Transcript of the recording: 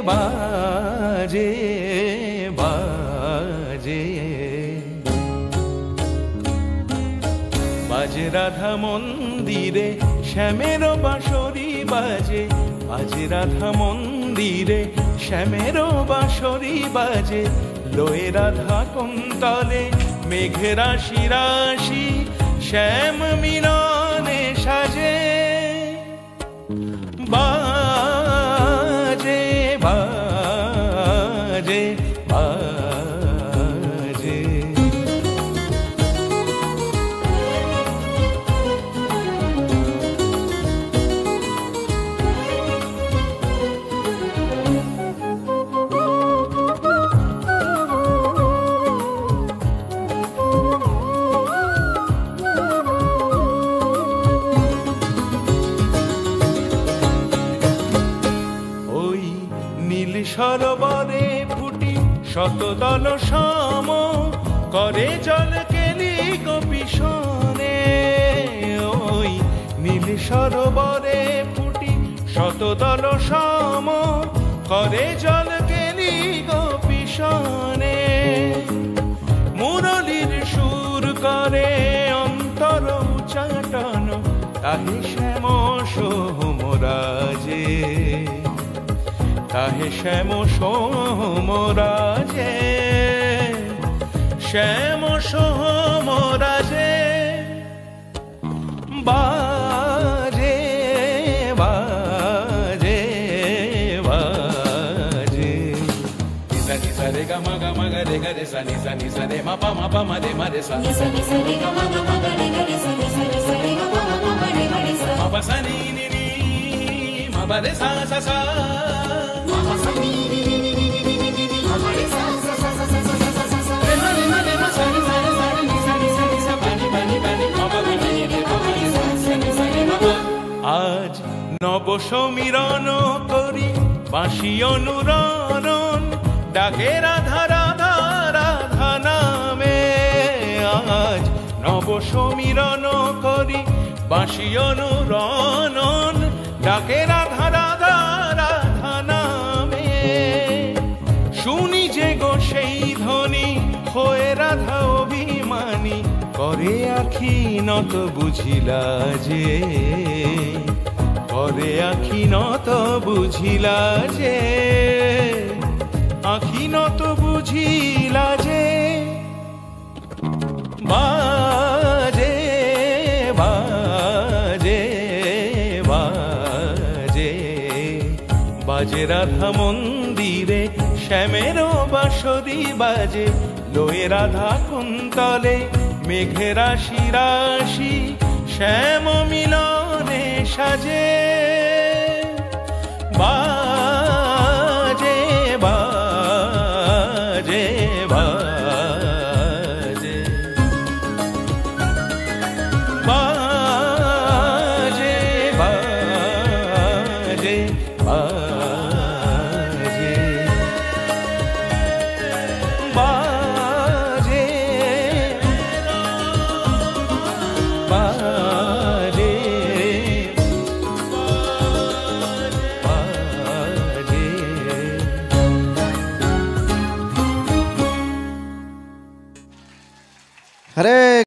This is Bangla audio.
বাজে বাজে বাজে রাধা মন্দিরে শ্যামের বাঁশরি বাজে বাজে রাধা মন্দিরে শ্যামের বাঁশরি বাজে লয়ে রাধা কুন্তলে মেঘে রাশি রাশি শ্যাম মিলনে সাজে বাজে বাজে বাজে নীল সরোবরে ফুটি শতদল সম করে জল কেলি গোপীশনে ওই নীল সরোবরে ফুটি শতদল সম করে জল কেলি গোপীশনে মুরলীর সুর করে অন্তর উচ্চাটন তাহে শ্যাম সোহমরাজে তাহে শ্যাম সোহমরাজে শ্যাম সোহমরাজে বাজে বাজে বাজে নিসা নিসা রে গা মা গা রে গা রে সা নিসা রে মা পা মা রে সা নিসা নিসা রে গা মা রে গা রে সা নিসা রে গা মা রে গা রে সা মা সা নি নি নি মা বা রে সা সা সা আজ নব সমীরণ করি বাঁশি অনুরণন ডাকে রাধা রাধা রাধা নামে আজ নব সমীরণ করি বাঁশি অনুরণন ডাকে রাধা রাধা রাধা নামে শুনি যে গো সেই ধ্বনি হয়ে রাধা অভিমানী করে আখি নত বুঝিলা যে করে আখি নত বুঝিলা যে আখি নত বুঝিলা যে বাজে বাজে বাজে বাজে রাধা মন্দিরে শ্যামের বাঁশরি বাজে লয়ে রাধা কুন্তলে মেঘে রাশি রাশি শ্যাম মিলনে সাজে বাজে বাজে বাজে বাজে বাজে বাজে বাজে হরে